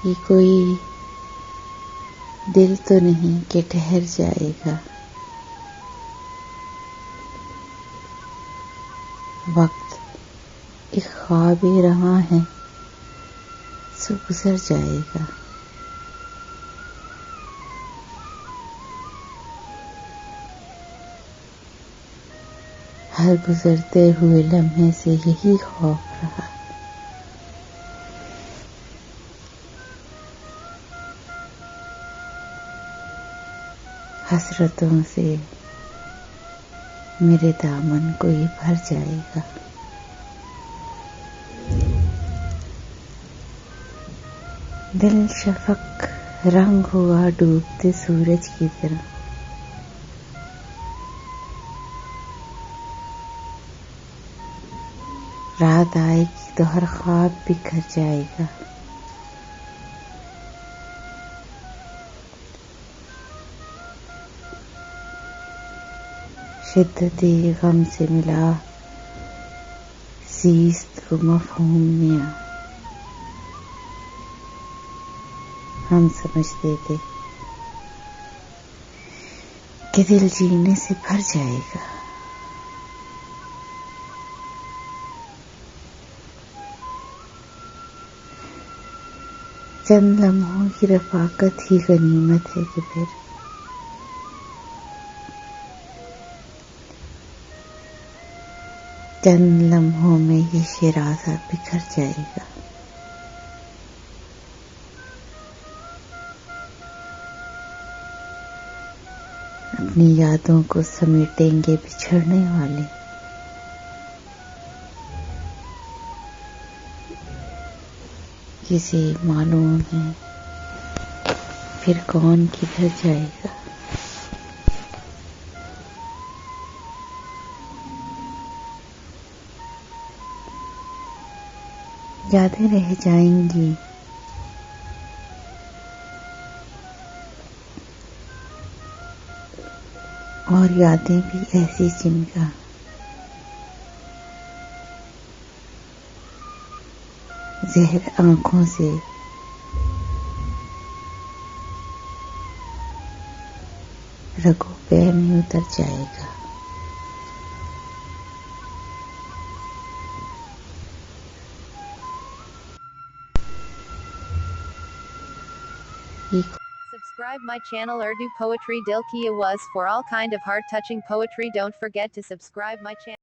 ये कोई दिल तो नहीं कि ठहर जाएगा। वक्त एक ख्वाब रहा है, सो गुजर जाएगा। हर गुजरते हुए लम्हे से यही खौफ रहा। हसरतों से मेरे दामन को ये भर जाएगा। दिल शफक रंग हुआ डूबते सूरज की तरह। रात आएगी तो हर ख्वाब बिखर जाएगा। शिद्दते गम से मिला ज़ीस्त को मफ़हूम मियां। हम समझते थे कि दिल जीने से भर जाएगा। चंद लम्हों की रफ़ाकत ही गनीमत है कि फिर चंद लम्हों में ये शिराज़ा बिखर जाएगा। अपनी यादों को समेटेंगे बिछड़ने वाले। किसे मालूम है फिर कौन किधर जाएगा। यादें रह जाएंगी, और यादें भी ऐसी जिनका ज़हर आँखों से रगों पे में उतर जाएगा। Subscribe my channel Urdu Poetry Dil Ki Awaz for all kind of heart touching poetry. Don't forget to subscribe my channel.